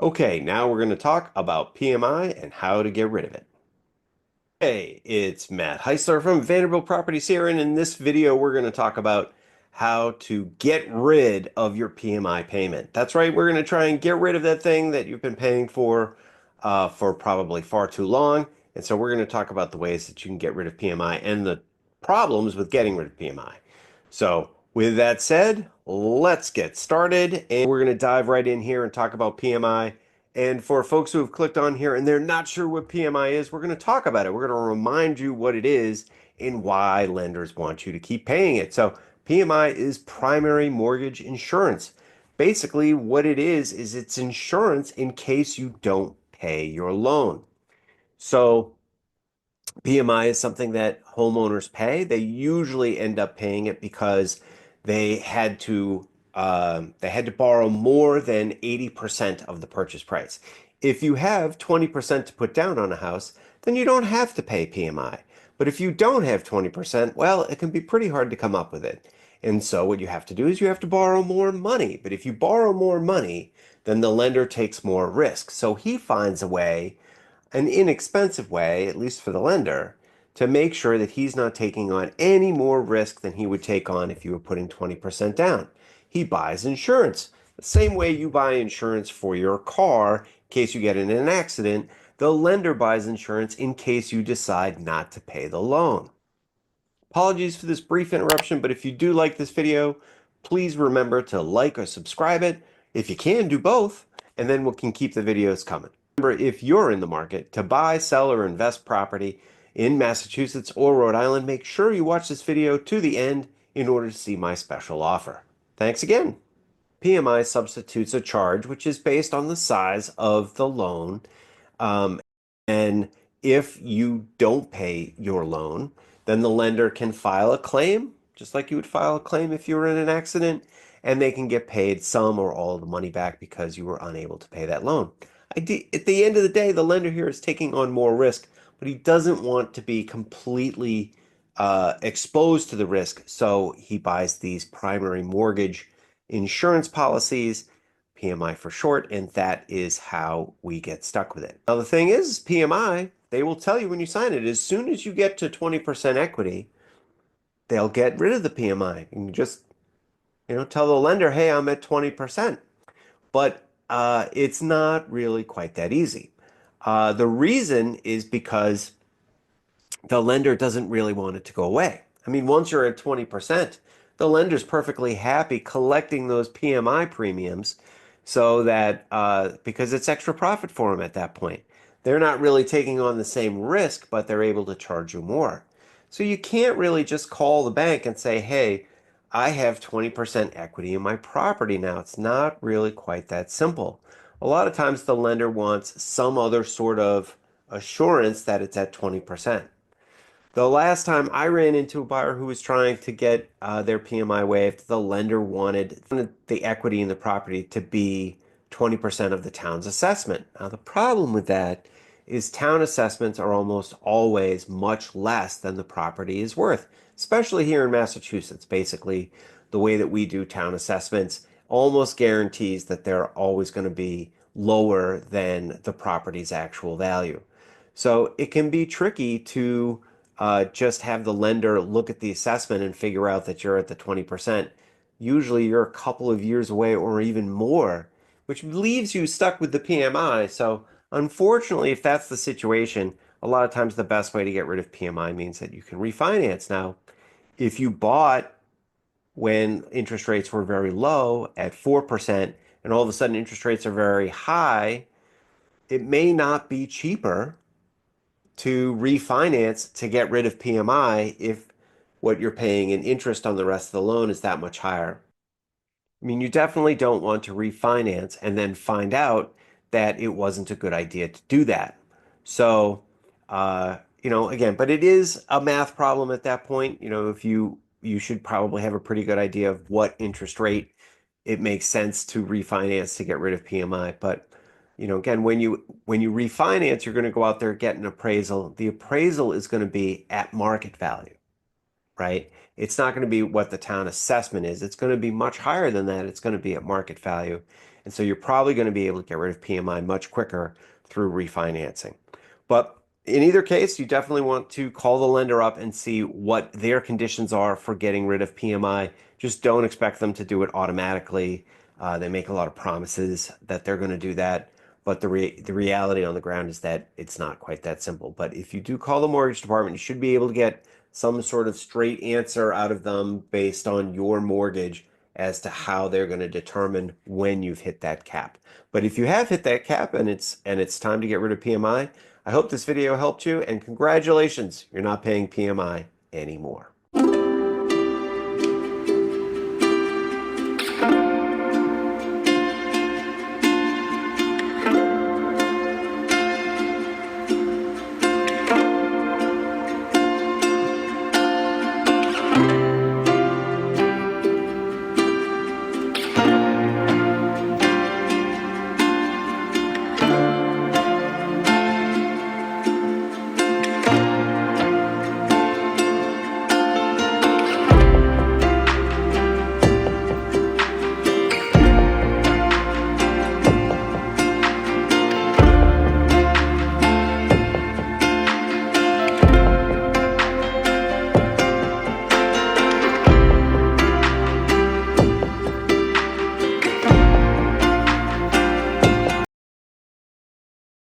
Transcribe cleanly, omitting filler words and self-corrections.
Okay, now we're going to talk about PMI and how to get rid of it. Hey, it's Matt Heisler from Vanderbilt Properties here, and in this video, we're going to talk about how to get rid of your PMI payment. That's right, we're going to try and get rid of that thing that you've been paying for probably far too long. And so we're going to talk about the ways that you can get rid of PMI and the problems with getting rid of PMI. So with that said, let's get started, and we're going to dive right in here and talk about PMI. And for folks who have clicked on here and they're not sure what PMI is, we're going to talk about it. We're going to remind you what it is and why lenders want you to keep paying it. So PMI is primary mortgage insurance. Basically, what it is it's insurance in case you don't pay your loan. So PMI is something that homeowners pay. They usually end up paying it because they had to borrow more than 80% of the purchase price. If you have 20% to put down on a house, then you don't have to pay PMI. But if you don't have 20%, well, it can be pretty hard to come up with it. And so what you have to do is you have to borrow more money. But if you borrow more money, then the lender takes more risk. So he finds a way, an inexpensive way, at least for the lender, to make sure that he's not taking on any more risk than he would take on if you were putting 20% down. He buys insurance. The same way you buy insurance for your car in case you get in an accident, the lender buys insurance in case you decide not to pay the loan. Apologies for this brief interruption, but if you do like this video, please remember to like or subscribe it. If you can, do both, and then we can keep the videos coming. Remember, if you're in the market to buy, sell, or invest property in Massachusetts or Rhode Island, make sure you watch this video to the end in order to see my special offer. Thanks again. PMI substitutes a charge which is based on the size of the loan. Um, and if you don't pay your loan, then the lender can file a claim, just like you would file a claim if you were in an accident, and they can get paid some or all of the money back because you were unable to pay that loan. At the end of the day, the lender here is taking on more risk, but he doesn't want to be completely exposed to the risk, so he buys these primary mortgage insurance policies, PMI for short, and that is how we get stuck with it. Now, the thing is, PMI, they will tell you when you sign it, as soon as you get to 20% equity, they'll get rid of the PMI. You can just, tell the lender, hey, I'm at 20%. But it's not really quite that easy. The reason is because the lender doesn't really want it to go away. I mean, once you're at 20%, the lender's perfectly happy collecting those PMI premiums so that because it's extra profit for them at that point. They're not really taking on the same risk, but they're able to charge you more. So you can't really just call the bank and say, hey, I have 20% equity in my property now. It's not really quite that simple. A lot of times the lender wants some other sort of assurance that it's at 20%. The last time I ran into a buyer who was trying to get their PMI waived, the lender wanted the equity in the property to be 20% of the town's assessment. Now, the problem with that is town assessments are almost always much less than the property is worth, especially here in Massachusetts. Basically, the way that we do town assessments almost guarantees that they're always going to be lower than the property's actual value. So it can be tricky to just have the lender look at the assessment and figure out that you're at the 20%. Usually you're a couple of years away or even more, which leaves you stuck with the PMI. So unfortunately, if that's the situation, a lot of times the best way to get rid of PMI means that you can refinance. Now, if you bought when interest rates were very low at 4% and all of a sudden interest rates are very high, it may not be cheaper to refinance to get rid of PMI if what you're paying in interest on the rest of the loan is that much higher. I mean, you definitely don't want to refinance and then find out that it wasn't a good idea to do that. So, again, but it is a math problem at that point. If you should probably have a pretty good idea of what interest rate it makes sense to refinance to get rid of PMI. But, again, when you refinance, you're going to go out there, get an appraisal. The appraisal is going to be at market value, right? It's not going to be what the town assessment is. It's going to be much higher than that. It's going to be at market value. And so you're probably going to be able to get rid of PMI much quicker through refinancing. But in either case, you definitely want to call the lender up and see what their conditions are for getting rid of PMI. Just don't expect them to do it automatically. They make a lot of promises that they're going to do that, but the reality on the ground is that it's not quite that simple. But if you do call the mortgage department, you should be able to get some sort of straight answer out of them based on your mortgage as to how they're going to determine when you've hit that cap. But if you have hit that cap and it's time to get rid of PMI, I hope this video helped you, and congratulations, you're not paying PMI anymore.